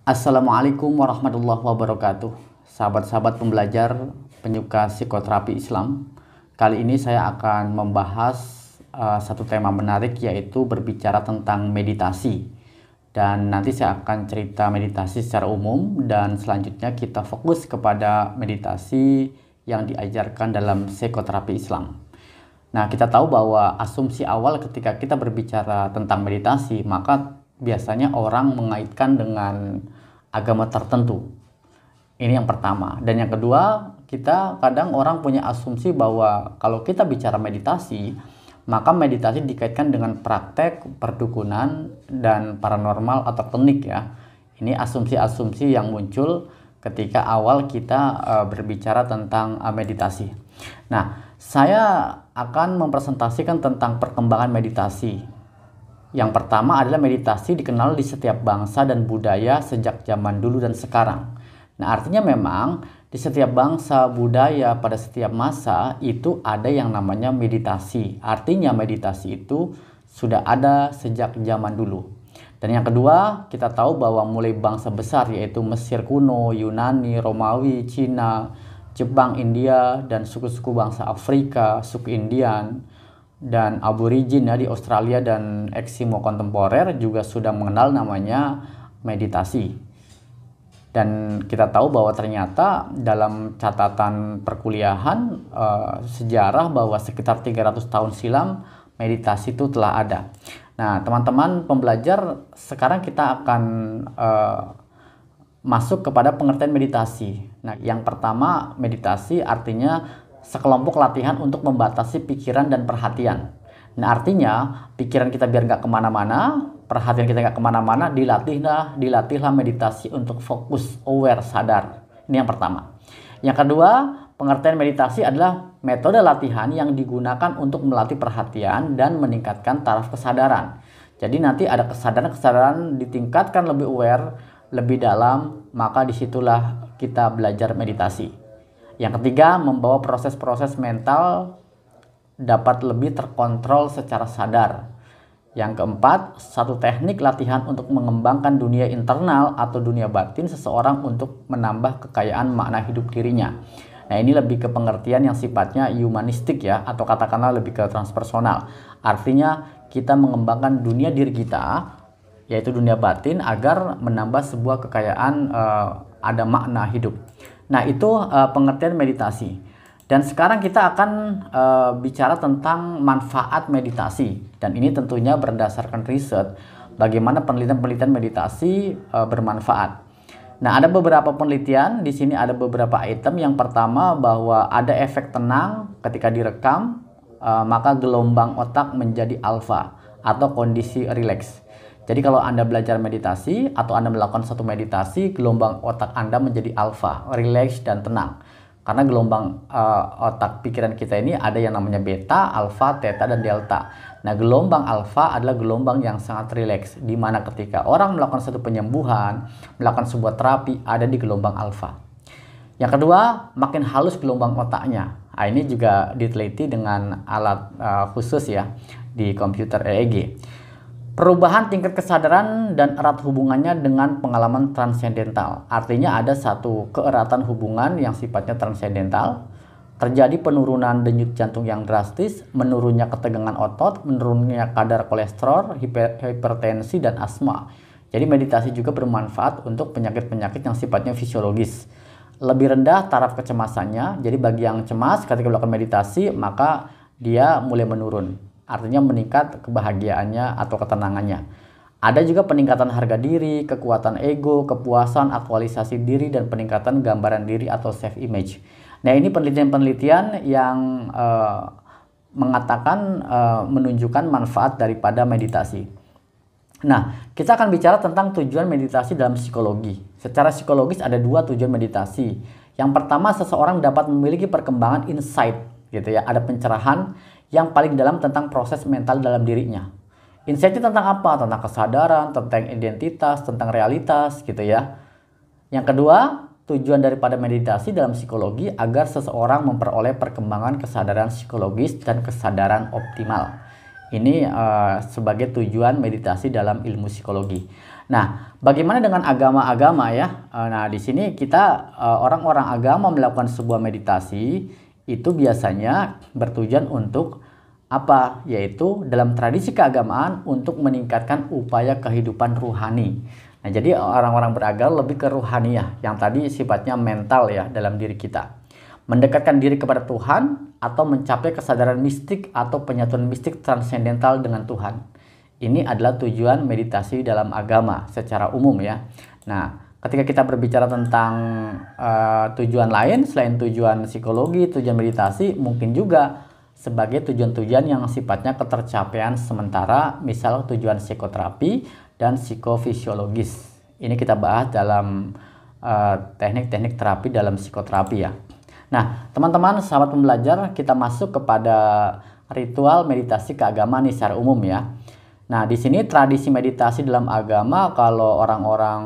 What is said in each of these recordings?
Assalamualaikum warahmatullahi wabarakatuh. Sahabat-sahabat pembelajar penyuka psikoterapi Islam. Kali ini saya akan membahas satu tema menarik, yaitu berbicara tentang meditasi. Dan nanti saya akan cerita meditasi secara umum, dan selanjutnya kita fokus kepada meditasi yang diajarkan dalam psikoterapi Islam. Nah, kita tahu bahwa asumsi awal ketika kita berbicara tentang meditasi, maka biasanya orang mengaitkan dengan agama tertentu. Ini yang pertama. Dan yang kedua, kita kadang orang punya asumsi bahwa kalau kita bicara meditasi, maka meditasi dikaitkan dengan praktek, perdukunan, dan paranormal atau klinik ya. Ini asumsi-asumsi yang muncul ketika awal kita berbicara tentang meditasi. Nah, saya akan mempresentasikan tentang perkembangan meditasi. Yang pertama adalah meditasi dikenal di setiap bangsa dan budaya sejak zaman dulu dan sekarang. Nah, artinya memang di setiap bangsa, budaya, pada setiap masa itu ada yang namanya meditasi. Artinya meditasi itu sudah ada sejak zaman dulu. Dan yang kedua, kita tahu bahwa mulai bangsa besar yaitu Mesir kuno, Yunani, Romawi, Cina, Jepang, India, dan suku-suku bangsa Afrika, suku Indian, dan aborigin ya di Australia dan Eskimo kontemporer juga sudah mengenal namanya meditasi. Dan kita tahu bahwa ternyata dalam catatan perkuliahan sejarah bahwa sekitar 300 tahun silam meditasi itu telah ada. Nah, teman-teman pembelajar, sekarang kita akan masuk kepada pengertian meditasi. Nah, yang pertama, meditasi artinya sekelompok latihan untuk membatasi pikiran dan perhatian. Nah, artinya pikiran kita biar nggak kemana-mana, perhatian kita nggak kemana-mana, dilatihlah meditasi untuk fokus, aware, sadar. Ini yang pertama. Yang kedua, pengertian meditasi adalah metode latihan yang digunakan untuk melatih perhatian dan meningkatkan taraf kesadaran. Jadi nanti ada kesadaran ditingkatkan lebih aware, lebih dalam, maka disitulah kita belajar meditasi. Yang ketiga, membawa proses-proses mental dapat lebih terkontrol secara sadar. Yang keempat, satu teknik latihan untuk mengembangkan dunia internal atau dunia batin seseorang untuk menambah kekayaan makna hidup dirinya. Nah, ini lebih ke pengertian yang sifatnya humanistik ya, atau katakanlah lebih ke transpersonal. Artinya kita mengembangkan dunia diri kita, yaitu dunia batin, agar menambah sebuah kekayaan, ada makna hidup. Nah, itu pengertian meditasi. Dan sekarang kita akan bicara tentang manfaat meditasi. Dan ini tentunya berdasarkan riset bagaimana penelitian-penelitian meditasi bermanfaat. Nah, ada beberapa penelitian, di sini ada beberapa item. Yang pertama, bahwa ada efek tenang ketika direkam, maka gelombang otak menjadi alfa atau kondisi rileks. Jadi kalau Anda belajar meditasi atau Anda melakukan satu meditasi, gelombang otak Anda menjadi alfa, rileks dan tenang. Karena gelombang otak pikiran kita ini ada yang namanya beta, alfa, theta, dan delta. Nah, gelombang alfa adalah gelombang yang sangat rileks, di mana ketika orang melakukan satu penyembuhan, melakukan sebuah terapi, ada di gelombang alfa. Yang kedua, makin halus gelombang otaknya. Nah, ini juga diteliti dengan alat khusus ya di komputer EEG. Perubahan tingkat kesadaran dan erat hubungannya dengan pengalaman transendental. Artinya ada satu keeratan hubungan yang sifatnya transendental. Terjadi penurunan denyut jantung yang drastis, menurunnya ketegangan otot, menurunnya kadar kolesterol, hipertensi, dan asma. Jadi meditasi juga bermanfaat untuk penyakit-penyakit yang sifatnya fisiologis. Lebih rendah taraf kecemasannya. Jadi bagi yang cemas ketika melakukan meditasi, maka dia mulai menurun. Artinya meningkat kebahagiaannya atau ketenangannya. Ada juga peningkatan harga diri, kekuatan ego, kepuasan, aktualisasi diri, dan peningkatan gambaran diri atau self image. Nah, ini penelitian-penelitian yang mengatakan, menunjukkan manfaat daripada meditasi. Nah, kita akan bicara tentang tujuan meditasi dalam psikologi. Secara psikologis ada dua tujuan meditasi. Yang pertama, seseorang dapat memiliki perkembangan insight, gitu ya. Ada pencerahan yang paling dalam tentang proses mental dalam dirinya. Insight-nya tentang apa? Tentang kesadaran, tentang identitas, tentang realitas, gitu ya. Yang kedua, tujuan daripada meditasi dalam psikologi agar seseorang memperoleh perkembangan kesadaran psikologis dan kesadaran optimal. Ini sebagai tujuan meditasi dalam ilmu psikologi. Nah, bagaimana dengan agama-agama ya? Nah, di sini kita orang-orang agama melakukan sebuah meditasi itu biasanya bertujuan untuk apa? Yaitu dalam tradisi keagamaan untuk meningkatkan upaya kehidupan ruhani. Nah, jadi orang-orang beragama lebih ke ruhaniyah yang tadi sifatnya mental ya dalam diri kita. Mendekatkan diri kepada Tuhan atau mencapai kesadaran mistik atau penyatuan mistik transendental dengan Tuhan. Ini adalah tujuan meditasi dalam agama secara umum ya. Nah, ketika kita berbicara tentang tujuan lain selain tujuan psikologi, tujuan meditasi, mungkin juga sebagai tujuan-tujuan yang sifatnya ketercapaian sementara, misal tujuan psikoterapi dan psikofisiologis. Ini kita bahas dalam teknik-teknik terapi dalam psikoterapi ya. Nah, teman-teman, sahabat pembelajar, kita masuk kepada ritual meditasi keagamaan secara umum ya. Nah, di sini tradisi meditasi dalam agama kalau orang-orang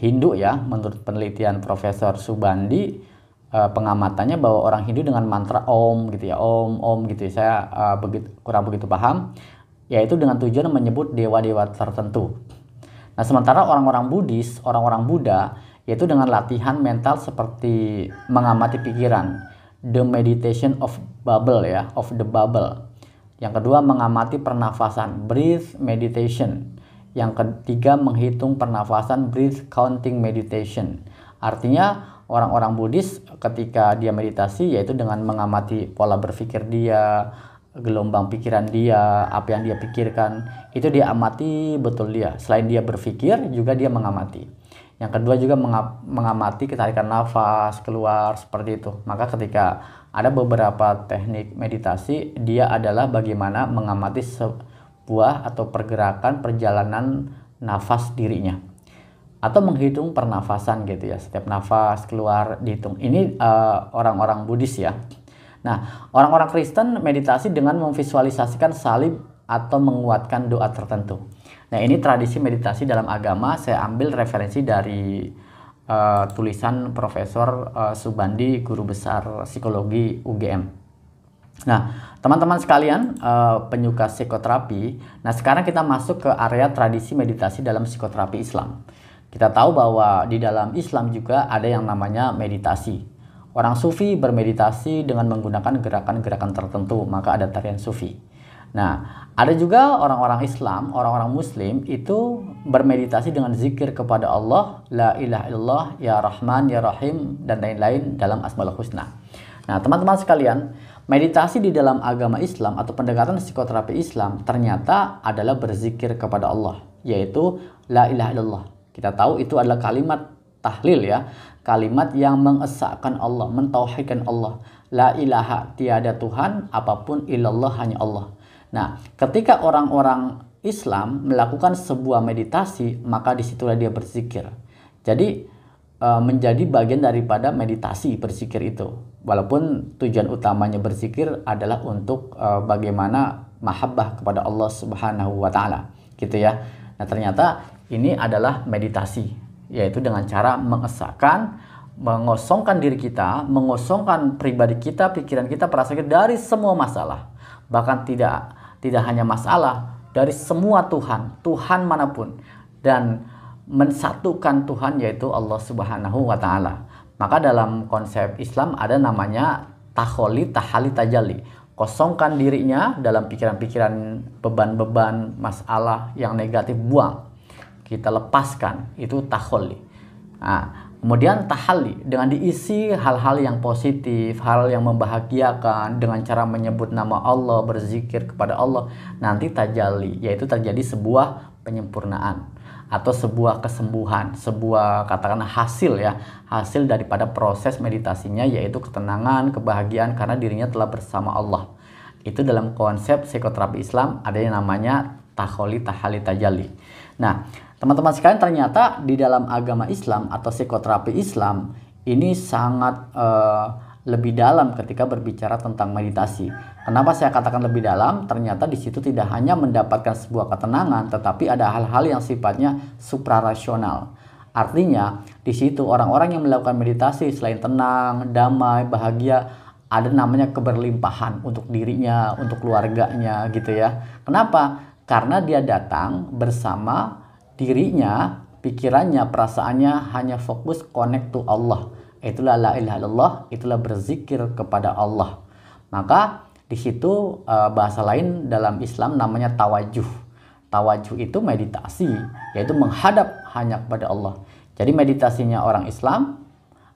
Hindu ya, menurut penelitian Profesor Subandi, pengamatannya bahwa orang Hindu dengan mantra Om gitu ya, Om gitu ya, saya kurang begitu paham, yaitu dengan tujuan menyebut dewa-dewa tertentu. Nah, sementara orang-orang Buddhis, orang-orang Buddha, yaitu dengan latihan mental seperti mengamati pikiran, the meditation of bubble ya, of the bubble. Yang kedua, mengamati pernafasan, breath meditation. Yang ketiga, menghitung pernafasan, breath counting meditation. Artinya orang-orang Buddhis ketika dia meditasi yaitu dengan mengamati pola berpikir dia, gelombang pikiran dia, apa yang dia pikirkan, itu dia amati betul dia. Selain dia berpikir, juga dia mengamati. Yang kedua juga mengamati ketarikan nafas keluar seperti itu. Maka ketika ada beberapa teknik meditasi, dia adalah bagaimana mengamati sebuah atau pergerakan perjalanan nafas dirinya. Atau menghitung pernafasan gitu ya. Setiap nafas keluar dihitung. Ini orang-orang Buddhis ya. Nah, orang-orang Kristen meditasi dengan memvisualisasikan salib atau menguatkan doa tertentu. Nah, ini tradisi meditasi dalam agama. Saya ambil referensi dari tulisan Profesor Subandi, guru besar psikologi UGM. Nah, teman-teman sekalian, penyuka psikoterapi, nah sekarang kita masuk ke area tradisi meditasi dalam psikoterapi Islam. Kita tahu bahwa di dalam Islam juga ada yang namanya meditasi. Orang sufi bermeditasi dengan menggunakan gerakan-gerakan tertentu, maka ada tarian sufi. Nah, ada juga orang-orang Islam, orang-orang Muslim itu bermeditasi dengan zikir kepada Allah, la ilaha illallah, ya Rahman, ya Rahim, dan lain-lain dalam Asmaul Husna. Nah, teman-teman sekalian, meditasi di dalam agama Islam atau pendekatan psikoterapi Islam ternyata adalah berzikir kepada Allah, yaitu la ilaha illallah. Kita tahu itu adalah kalimat tahlil ya, kalimat yang mengesahkan Allah, mentauhidkan Allah. La ilaha, tiada Tuhan apapun illallah, hanya Allah. Nah, ketika orang-orang Islam melakukan sebuah meditasi, maka disitulah dia berzikir. Jadi menjadi bagian daripada meditasi berzikir itu. Walaupun tujuan utamanya berzikir adalah untuk bagaimana mahabbah kepada Allah Subhanahu wa taala, gitu ya. Nah, ternyata ini adalah meditasi, yaitu dengan cara mengesahkan, mengosongkan diri kita, mengosongkan pribadi kita, pikiran kita, perasaan kita dari semua masalah. Bahkan tidak hanya masalah, dari semua Tuhan manapun, dan mensatukan Tuhan yaitu Allah Subhanahu wa taala. Maka dalam konsep Islam ada namanya taholi, tahali, tajali. Kosongkan dirinya dalam pikiran-pikiran, beban-beban, masalah yang negatif, buang. Kita lepaskan, itu taholi. Nah, kemudian tahali dengan diisi hal-hal yang positif, hal yang membahagiakan dengan cara menyebut nama Allah, berzikir kepada Allah. Nanti tajali, yaitu terjadi sebuah penyempurnaan atau sebuah kesembuhan, sebuah katakanlah hasil ya, hasil daripada proses meditasinya, yaitu ketenangan, kebahagiaan karena dirinya telah bersama Allah. Itu dalam konsep psikoterapi Islam ada yang namanya taholi, tahali, tajali. Nah, teman-teman sekalian, ternyata di dalam agama Islam atau psikoterapi Islam ini sangat lebih dalam ketika berbicara tentang meditasi. Kenapa saya katakan lebih dalam? Ternyata di situ tidak hanya mendapatkan sebuah ketenangan, tetapi ada hal-hal yang sifatnya suprarasional. Artinya di situ orang-orang yang melakukan meditasi selain tenang, damai, bahagia, ada namanya keberlimpahan untuk dirinya, untuk keluarganya gitu ya. Kenapa? Karena dia datang bersama dirinya, pikirannya, perasaannya hanya fokus connect to Allah. Itulah la ilaha illallah, itulah berzikir kepada Allah. Maka di situ bahasa lain dalam Islam namanya tawajuh. Tawajuh itu meditasi, yaitu menghadap hanya kepada Allah. Jadi meditasinya orang Islam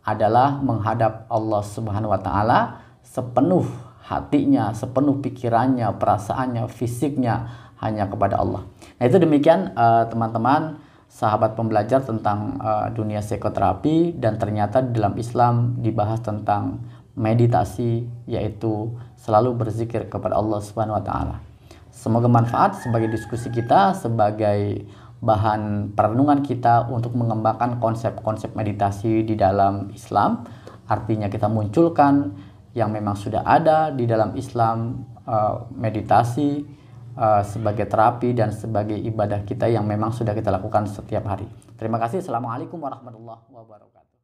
adalah menghadap Allah Subhanahu wa taala sepenuh hatinya, sepenuh pikirannya, perasaannya, fisiknya hanya kepada Allah. Nah, itu demikian teman-teman, sahabat pembelajar tentang dunia psikoterapi, dan ternyata di dalam Islam dibahas tentang meditasi, yaitu selalu berzikir kepada Allah Subhanahu wa taala. Semoga manfaat sebagai diskusi kita, sebagai bahan perenungan kita untuk mengembangkan konsep-konsep meditasi di dalam Islam. Artinya kita munculkan yang memang sudah ada di dalam Islam, meditasi sebagai terapi dan sebagai ibadah kita yang memang sudah kita lakukan setiap hari. Terima kasih. Assalamualaikum warahmatullahi wabarakatuh.